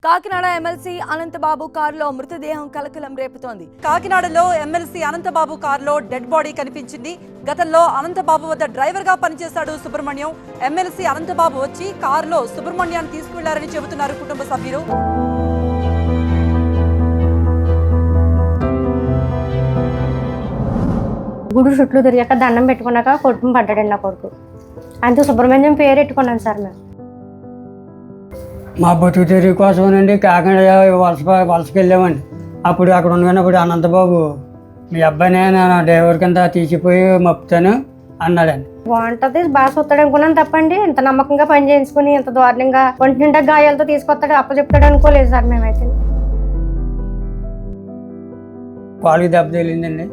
Kakinada MLC Anantha Babu కారులో మృతదేహం కలకలం రేపుతోంది. కాకినాడలో ఎమ్మెల్సీ అనంతబాబు కారులో డెడ్ బాడీ కనిపించింది. గతంలో అనంతబాబు వద్ద డ్రైవర్ గా పనిచేశాడు సుబ్రహ్మణ్యం. ఎమ్మెల్సీ అనంతబాబు వచ్చి కారులో సుబ్రహ్మణ్యాన్ని తీసుకువెళ్లారని చెబుతున్నారు కుటుంబ సభ్యులు. గుడి చుట్లు తిరిగాక దండం పెట్టుకున్నాక కొట్టుకుని పడ్డాడండి నా కొడుకు. అంతే సుబ్రహ్మణ్యం పేరు పెట్టుకున్నాను సార్ మేము. మా బతుకు తెరుగు కోసమేనండి కాకినాడ వలసకి వెళ్ళామండి. అప్పుడు అక్కడ ఉన్నప్పుడు అనంతబాబు మీ అబ్బాయినే నేను డ్రైవర్ కింద తీసిపోయి మప్పుతాను అన్నాడండి. బాగుంటుంది బాగా చూస్తాడు అనుకున్నాను తప్పండి. ఇంత నమ్మకంగా పని చేయించుకుని ఇంత దారుణంగా ఒంటి నిండా గాయాలతో తీసుకొస్తాడు అప్పచెప్తాడు అనుకోలేదు సార్ మేమైతే. కాలుకి దెబ్బ తగిలిందండి.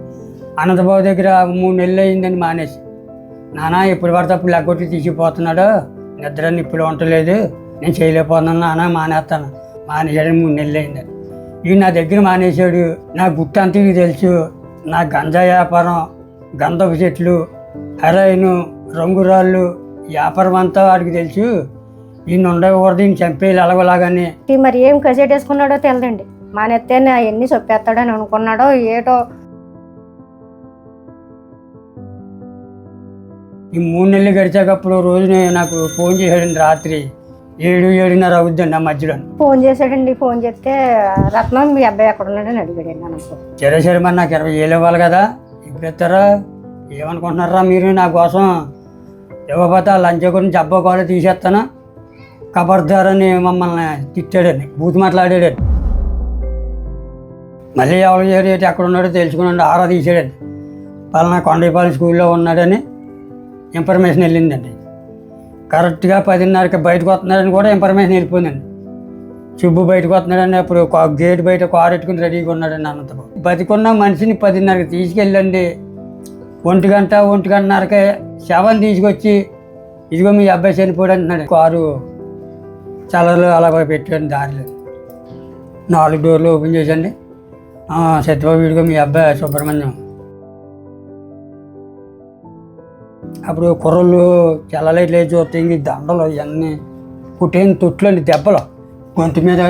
అనంతబాబు దగ్గర 3 నెలలు అయిందండి మానేసి. నాన్న ఎప్పుడు పడితే అప్పుడు లెగ్గొట్టి తీసిపోతున్నాడు, నిద్ర నిప్పులు ఉండలేదు, నేను చేయలేకపోతున్నాను నాన్న మానేస్తాను. మానేసాడు 3 నెలలు అయిందండి. ఇవి నా దగ్గర మానేశాడు. నా గుట్టు అంతా ఇవి తెలుసు. నా గంజా వ్యాపారం, గంధపు చెట్లు, హెరాయిన్, రంగురాళ్ళు వ్యాపారం అంతా వాడికి తెలుసు. ఈయన ఉండకూడదు, ఈయన చంపేయాలి అలాగలాగానే. మరి ఏం కసెట్ వేసుకున్నాడో తెలియదండి. మానేస్తే అవన్నీ చొప్పేస్తాడని అనుకున్నాడో ఏటో. ఈ 3 నెలలు గడిచాకప్పుడు రోజు నాకు ఫోన్ చేశాడండి. రాత్రి 7-7:30 అవుద్దండి. ఆ మధ్యలో ఫోన్ చేశాడండి. ఫోన్ చేస్తే రత్నం మీ అబ్బాయి ఎక్కడ ఉన్నాడని అడిగాడండి అనంతబాబు. సరే మరి నాకు 20,000 ఇవ్వాలి కదా, ఇప్పుడు ఇస్తారా? ఏమనుకుంటున్నారా మీరు? నా కోసం ఇవ్వకపోతే ఆ లంచ్ గురించి అబ్బా కూడా తీసేస్తాను, కబర్దారని మమ్మల్ని తిట్టాడండి, బూతు మాట్లాడాడండి. మళ్ళీ ఎవరు చేరి ఎక్కడ ఉన్నాడో తెలుసుకున్నాడు, ఆరా తీసాడండి. పలానా కొండపాలెం స్కూల్లో ఉన్నాడని ఇన్ఫర్మేషన్ వెళ్ళిందండి. కరెక్ట్గా 10:30కి బయటకు వస్తున్నాడని కూడా ఇన్ఫర్మేషన్ వెళ్ళిపోయిందండి. సుబ్బు బయటకు వస్తున్నాడని అప్పుడు గేట్ బయట కారు ఎట్టుకుని రెడీగా ఉన్నాడండి అనంతబాబు. బతికున్న మనిషిని 10:30కి తీసుకెళ్ళండి, 1:30కి శవం తీసుకొచ్చి ఇదిగో మీ అబ్బాయి చనిపోయాడు అంటున్నాడు. కారు చలలు అలా పెట్టాడు దారిలో. 4 డోర్లు ఓపెన్ చేసండి. సత్యబాబు ఇదిగో మీ అబ్బాయి సుబ్రహ్మణ్యం. అప్పుడు కుర్రలు చల్లలైట్లు చూస్తే ఇంక దండలు ఇవన్నీ కుట్టేని తొట్లండి, దెబ్బలు గొంతు మీద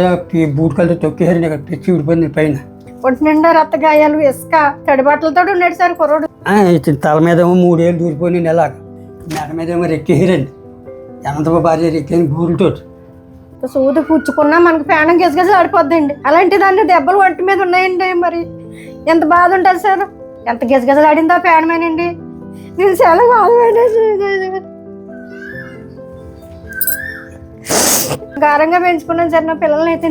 బూట్ కలితో తొక్కేసారండి. ఇక్కడ తెచ్చి విడిపోయింది పైన. ఒంటి నిండా రక్త గాయాలు, ఇసుక, తడిబట్టలతో ఉన్నాడు సార్ కుర్రోడు. తల మీద ఏమో 3 ఏళ్ళు దూరిపోయి ఎలాగ, మెడ మీద ఏమో రెక్కేసారండి. అనంతబాబు భార్య రెక్కేని బూరుతో సూది పుచ్చుకున్నా మనకు ప్రాణం గెసగెస ఆడిపోద్దండి. అలాంటి దాన్ని దెబ్బలు ఒంటి మీద ఉన్నాయండి. మరి ఎంత బాధ ఉంటుంది సార్. ఎంత గెసగెసలు ఆడిందో ప్రాణమేనండి. నేను చాలా బాధపడ్డాను. గారంగా పెంచుకున్నాను సార్ నా పిల్లల్ని. అయితే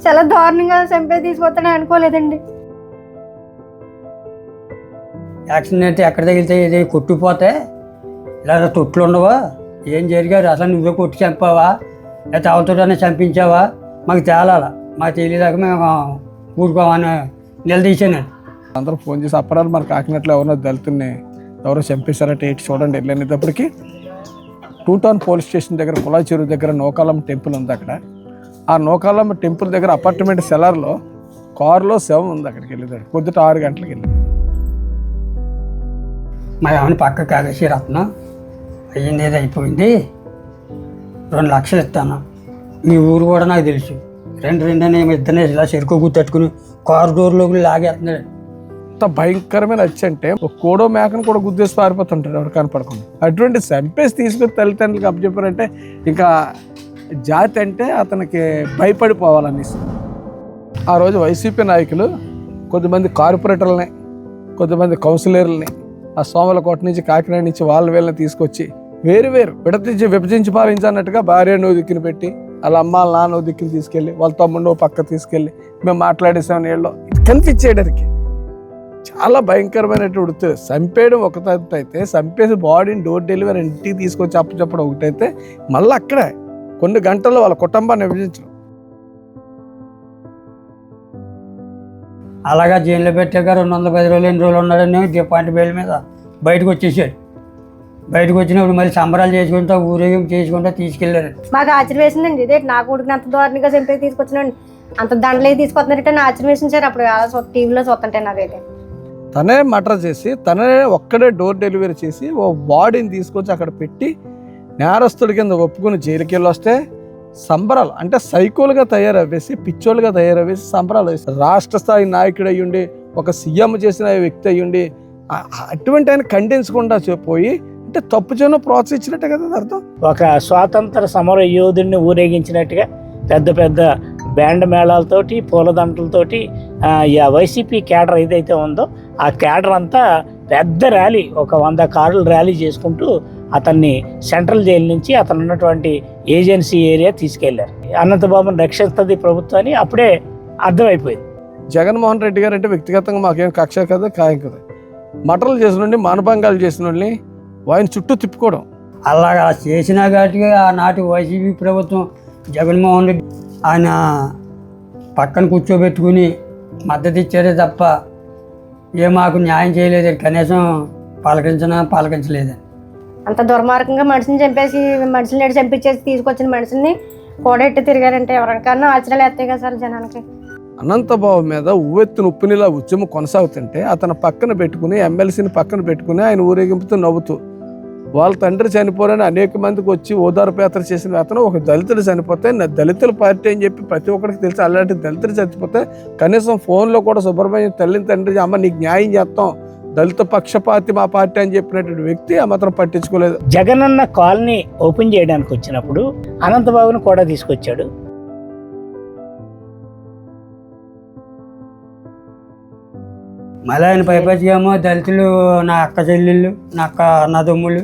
చాలా దారుణంగా చంపే తీసుకొస్తానని అనుకోలేదండి. యాక్సిడెంట్ ఎక్కడ తగిలితే ఇది కొట్టుకుపోతే ఇలా తొట్లు ఉండవా, ఏం జరిగారు అసలు నువ్వే కొట్టి చంపావా లేకపోతే అవతోనే చంపించావా మాకు తేలాల, మాకు తెలియదాకా మేము ఊరుకోమని నిలదీశానండి. అందరూ ఫోన్ చేసి అప్పడాలు మన కాకినాడలో ఎవరో దళితుల్ని ఎవరో చంపేశారట ఏంటి చూడండి. వెళ్ళేటప్పటికి 2 టౌన్ పోలీస్ స్టేషన్ దగ్గర కులాయి చెరువు దగ్గర నోకాలమ్మ టెంపుల్ ఉంది. అక్కడ ఆ నోకాలమ్మ టెంపుల్ దగ్గర అపార్ట్మెంట్ సెలార్లో కారులో శవం ఉంది. అక్కడికి వెళ్ళేదాడు పొద్దుట 6 గంటలకు వెళ్ళి. మా ఏమని పక్క కాగేసి రత్నం అయ్యింది, ఏది అయిపోయింది, 2 లక్షలు ఇస్తాను, మీ ఊరు కూడా నాకు తెలుసు, 2 అని ఇద్దరిని ఇలా చెరుకు గుర్తెట్టుకుని కారు డోర్లోకి లాగేస్తున్నాడు. ఎంత భయంకరమైన వచ్చి అంటే ఒక కోడో మేకను కూడా గుద్దేసి పారిపోతుంటాడు ఎవరు కనపడకుండా. అటువంటి చంపేసి తీసుకొని తల్లిదండ్రులకు అప్పచెప్పారంటే ఇంకా జాతి అంటే అతనికి భయపడిపోవాలనేసి. ఆ రోజు వైసీపీ నాయకులు కొద్దిమంది కార్పొరేటర్లని, కొద్దిమంది కౌన్సిలర్లని ఆ సోమలకోట నుంచి కాకినాడ నుంచి వీళ్ళని తీసుకొచ్చి వేరు విభజించి పాలించన్నట్టుగా భార్యను దిక్కుని పెట్టి వాళ్ళ అమ్మ వాళ్ళ నాన్న దిక్కుని తీసుకెళ్ళి వాళ్ళ తమ్ముడు పక్క తీసుకెళ్ళి మేము మాట్లాడేసామని వీళ్ళు కనిపించేయడానికి చాలా భయంకరమైనటువంటి. చంపేయడం ఒక తంతు అయితే, చంపేసి బాడీని డోర్ డెలివరీ ఇంటికి తీసుకొచ్చి అప్పచెప్పడం ఒకటైతే, మళ్ళీ అక్కడే కొన్ని గంటల్లో వాళ్ళ కుటుంబాన్ని విభజించడం. అలాగా జైల్లో పెట్టాక 210 రోజులు 8 రోజులు ఉన్నాడని డిపార్ట్మెంట్ బెయిల్ మీద బయటకు వచ్చేసాడు. బయటకు వచ్చినప్పుడు మళ్ళీ సంబరాలు చేసుకుంటా ఊరేగింపు చేసుకుంటా తీసుకెళ్ళారు. మాకు ఆశ్చర్యం వేసిందండి. ఇదే నా కొడుకుని అంత దారుణంగా చంపే తీసుకొచ్చినండి, అంత దండలే తీసుకొస్తున్నారంటే నా ఆశ్చర్యం వేసింది సార్. అప్పుడు టీవీలో చూస్తుంటే నాకైతే తనే మర్డర్ చేసి తనే ఒక్కడే డోర్ డెలివరీ చేసి ఓ బాడీని తీసుకొచ్చి అక్కడ పెట్టి నేరస్తుడి కింద ఒప్పుకుని జైలుకి వెళ్ళి వస్తే సంబరాలు అంటే సైకోలుగా తయారవేసి పిచ్చోలుగా తయారవేసి సంబరాలు వేస్తారు. రాష్ట్ర స్థాయి నాయకుడు అయ్యుండి ఒక సీఎం చేసిన వ్యక్తి అయ్యుండి అటువంటి ఆయన ఖండించకుండా పోయి అంటే తప్పు చేయను ప్రోత్సహించినట్టే కదా అర్థం. ఒక స్వాతంత్ర సమర యోధుడిని ఊరేగించినట్టుగా పెద్ద పెద్ద బ్యాండ్ మేళాలతోటి పూలదండలతోటి వైసీపీ క్యాడర్ ఏదైతే ఉందో ఆ క్యాడర్ అంతా పెద్ద ర్యాలీ, ఒక 100 కార్లు ర్యాలీ చేసుకుంటూ అతన్ని సెంట్రల్ జైలు నుంచి అతను ఉన్నటువంటి ఏజెన్సీ ఏరియా తీసుకెళ్లారు. అనంతబాబుని రక్షిస్తుంది ప్రభుత్వాన్ని అప్పుడే అర్థమైపోయింది. జగన్మోహన్ రెడ్డి గారు అంటే వ్యక్తిగతంగా మాకేం కక్ష కదా ఖాయం కదా. మటర్లు చేసిన వాళ్ళని మానభంగాలు చేసిన వాళ్ళని ఆయన చుట్టూ తిప్పుకోవడం అలాగా చేసినా కాబట్టి ఆనాటి వైసీపీ ప్రభుత్వం జగన్మోహన్ రెడ్డి ఆయన పక్కన కూర్చోబెట్టుకుని మద్దతు ఇచ్చారే తప్ప మాకు న్యాయం చేయలేదు, కనీసం పలకించలేదు. అంత దుర్మార్గంగా మనిషిని చంపేసి మనుషుల్ని చంపించేసి తీసుకొచ్చిన మనిషిని కూడెట్టి తిరిగారంటే ఎవరికన్నా ఆశ్చర్యాలు వేస్తాయి కదా సార్ జనానికి. అనంతబాబు మీద ఉవ్వెత్తున ఉప్పునిలా ఉద్యమం కొనసాగుతుంటే అతను పక్కన పెట్టుకుని ఎమ్మెల్సీని పక్కన పెట్టుకుని ఆయన ఊరేగింపుతూ నవ్వుతూ వాళ్ళ తండ్రి చనిపోరని అనేక మందికి వచ్చి ఓదార్పయాత్ర చేసిన అతను ఒక దళితులు చనిపోతే దళితుల పార్టీ అని చెప్పి ప్రతి ఒక్కరికి తెలిసి అలాంటి దళితులు చనిపోతే కనీసం ఫోన్లో కూడా సుబ్రహ్మణ్యం తల్లిని తండ్రి అమ్మ నీకు న్యాయం చేస్తాం దళిత పక్షపాతి మా పార్టీ అని చెప్పినటువంటి వ్యక్తి ఆ మాత్రం పట్టించుకోలేదు. జగనన్న కాలనీ ఓపెన్ చేయడానికి వచ్చినప్పుడు అనంతబాబుని కూడా తీసుకొచ్చాడు. మళ్ళీ ఆయన పైపచ్చిగా దళితులు నా అక్క చెల్లెళ్ళు, నా అక్క అన్నదమ్ములు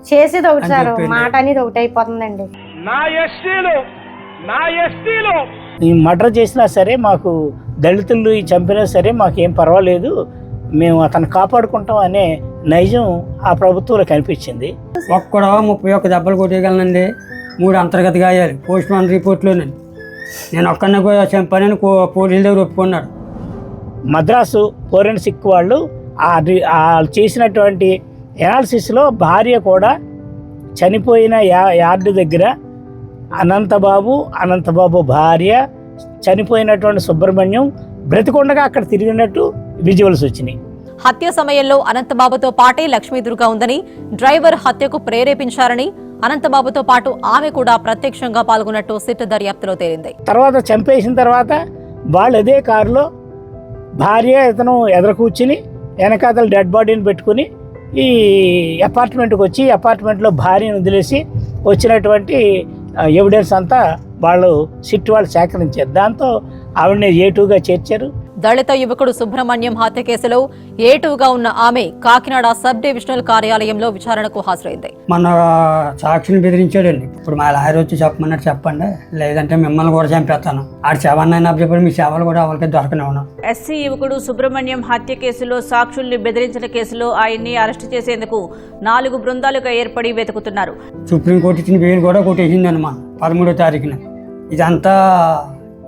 చేసేది ఒకటి సార్, మాట అనేది ఒకటి అయిపోతుందండి. ఈ మర్డర్ చేసినా సరే మాకు దళితులు చంపినా సరే మాకేం పర్వాలేదు, మేము అతను కాపాడుకుంటాం అనే నైజం ఆ ప్రభుత్వంలో కనిపించింది. ఒక్కడ 31 దెబ్బలు కొట్టేయగలనండి, 3 అంతర్గత గాయాలు పోస్ట్ మార్టం రిపోర్ట్లోనండి. నేను ఒక్కడిని చంపానని పోలీసుల దగ్గర ఒప్పుకున్నాడు. మద్రాసు ఫోరెన్సిక్ వాళ్ళు చేసినటువంటి ఎనాలిసిస్లో భార్య కూడా చనిపోయిన యార్డు దగ్గర అనంతబాబు భార్య చనిపోయినటువంటి సుబ్రహ్మణ్యం బ్రతికొండగా అక్కడ తిరిగినట్టు విజువల్స్ వచ్చినాయి. హత్య సమయంలో అనంతబాబుతో పాటే లక్ష్మీదుర్గ ఉందని, డ్రైవర్ హత్యకు ప్రేరేపించారని, అనంతబాబుతో పాటు ఆమె కూడా ప్రత్యక్షంగా పాల్గొన్నట్టు సిట్ దర్యాప్తులో తేలింది. తర్వాత చంపేసిన తర్వాత వాళ్ళు అదే కారులో భార్య ఇతను ఎదురు కూర్చుని వెనకాతల డెడ్ బాడీని పెట్టుకుని ఈ అపార్ట్మెంట్కి వచ్చి అపార్ట్మెంట్లో భార్యను వదిలేసి వచ్చినటువంటి ఎవిడెన్స్ అంతా వాళ్ళు సిట్ వాళ్ళు సేకరించారు. దాంతో ఆవిడని A2గా చేర్చారు. దళిత యువకుడు సుబ్రహ్మణ్యం హత్య కేసులో A2గా ఉన్న ఆమె కాకినాడ సబ్ డివిజనల్ కార్యాలయంలో విచారణకు హాజరైంది. మన సాక్షిని బెదిరించాడండి. ఇప్పుడు మా లాయర్ వచ్చి చెప్పమన్నట్టు చెప్పండి, లేదంటే మిమ్మల్ని కూడా చంపేస్తాను, ఆడు శవాన్ని చెప్పి మీ సేవలు కూడా వాళ్ళకి దొరకనివ్వను. ఎస్సీ యువకుడు సుబ్రహ్మణ్యం హత్య కేసులో సాక్షుల్ని బెదిరించిన కేసులో ఆయన్ని అరెస్టు చేసేందుకు 4 బృందాలుగా ఏర్పడి వెతుకుతున్నారు. సుప్రీంకోర్టు ఇచ్చిన బెయిల్ కూడా కొట్టేసింది అనమాట 13వ తారీఖున. ఇదంతా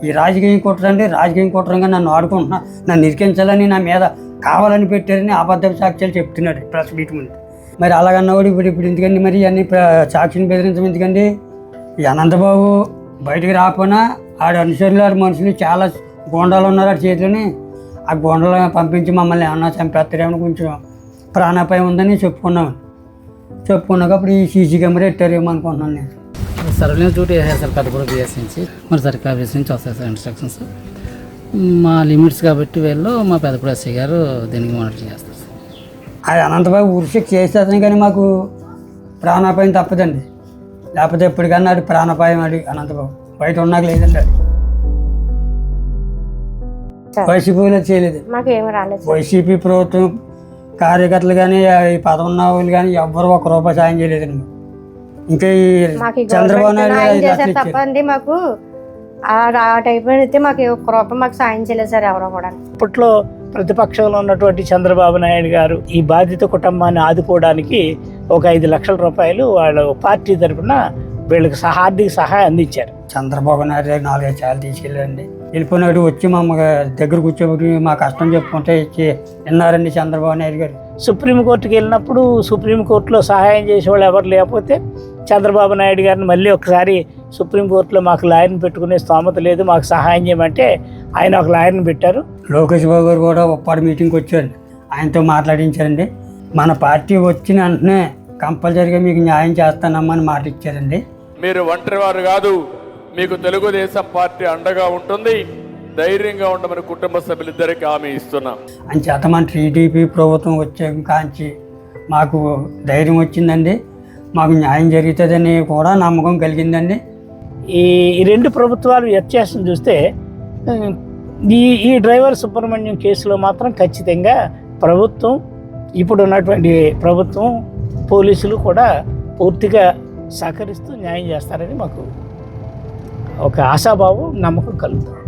ఈ రాజకీయం కుట్రండి, రాజకీయం కుట్రంగా నన్ను ఆడుకుంటున్నా, నన్ను ఇరికించాలని నా మీద కావాలని పెట్టారని అబద్ధ సాక్ష్యాలు చెప్తున్నాడు ప్రెస్ మీట్ ముందు. మరి అలాగన్నవాడు ఇప్పుడు ఎందుకండి మరి అన్ని సాక్షిని బెదిరించడం ఎందుకండి? ఈ అనంతబాబు బయటికి రాకపోయినా ఆడు అనుసరులు ఆడు మనుషులు చాలా గోండాలు ఉన్నారు ఆడి చేతిలోని, ఆ గోండాలను పంపించి మమ్మల్ని ఏమన్నా చంపేస్తారేమో కొంచెం ప్రాణాపాయం ఉందని చెప్పుకున్నాక అప్పుడు ఈ సీసీ కెమెరా ఎట్టారేమో అనుకుంటున్నాను నేను. సర్వేలెన్స్ డ్యూటీ వేసారు సార్ కట్టుబడి బిఎస్ నుంచి, మరి సరిగ్గా ఆఫీస్ నుంచి వస్తాయి సార్ ఇన్స్ట్రక్షన్స్. మా లిమిట్స్ కాబట్టి వీళ్ళు మా పెద్దపూడి ఎస్ఐ గారు దీనికి మానిటర్ చేస్తారు సార్. అది అనంతబాబు ఉరిశిక్ష చేసేస్తాను కానీ మాకు ప్రాణాపాయం తప్పదండి, లేకపోతే ఎప్పటికన్నా అది ప్రాణాపాయం అది అనంతబాబు బయట ఉన్నాక లేదండి. అది వైసీపీలో చేయలేదు, వైసీపీ ప్రభుత్వం కార్యకర్తలు కానీ ఈ పదవి ఉన్న వాళ్ళు కానీ ఎవ్వరు ₹1 సాయం చేయలేదండి. ఇంకా ఈ చంద్రబాబు నాయుడు తప్పండి, మాకు ఆ టైప్ అయితే మాకు ₹1 మాకు సాయం చేయలేదు సార్ ఎవరో కూడా. అప్పట్లో ప్రతిపక్షంలో ఉన్నటువంటి చంద్రబాబు నాయుడు గారు ఈ బాధిత కుటుంబాన్ని ఆదుకోవడానికి ఒక ₹5 లక్షల వాళ్ళ పార్టీ తరఫున వీళ్ళకి ఆర్థిక సహాయం అందించారు. చంద్రబాబు నాయుడు 4-5 సార్లు తీసుకెళ్ళండి, వెళ్ళిపోయినాడు వచ్చి మా దగ్గర కూర్చోబెట్టి మా కష్టం చెప్పుకుంటే ఇచ్చి విన్నారండి చంద్రబాబు నాయుడు గారు. సుప్రీంకోర్టుకి వెళ్ళినప్పుడు సుప్రీంకోర్టులో సహాయం చేసేవాళ్ళు ఎవరు లేకపోతే చంద్రబాబు నాయుడు గారిని మళ్ళీ ఒకసారి సుప్రీంకోర్టులో మాకు లాయర్ని పెట్టుకునే స్తోమత లేదు, మాకు సహాయం చేయమంటే ఆయన ఒక లాయర్ని పెట్టారు. లోకేష్ బాబు గారు కూడా ఉప్పాడు మీటింగ్కి వచ్చారు, ఆయనతో మాట్లాడించారండి. మన పార్టీ వచ్చిన వెంటనే కంపల్సరీగా మీకు న్యాయం చేస్తానమ్మని మాట ఇచ్చారండి. మీరు ఒంటరివారు కాదు, మీకు తెలుగుదేశం పార్టీ అండగా ఉంటుంది. ధైర్యంగా ఉండమని కుటుంబ సభ్యులిద్దరికీ హామీ ఇస్తున్నాం. అంచేత మన టీడీపీ ప్రభుత్వం వచ్చే కాంచి మాకు ధైర్యం వచ్చిందండి. మాకు న్యాయం జరుగుతుందని కూడా నమ్మకం కలిగిందండి. ఈ రెండు ప్రభుత్వాలు వ్యత్యాసం చూస్తే ఈ డ్రైవర్ సుబ్రహ్మణ్యం కేసులో మాత్రం ఖచ్చితంగా ప్రభుత్వం, ఇప్పుడు ఉన్నటువంటి ప్రభుత్వం, పోలీసులు కూడా పూర్తిగా సహకరిస్తూ న్యాయం చేస్తారని మాకు ఒక ఆశాభావం, నమ్మకం కలుగుతుంది.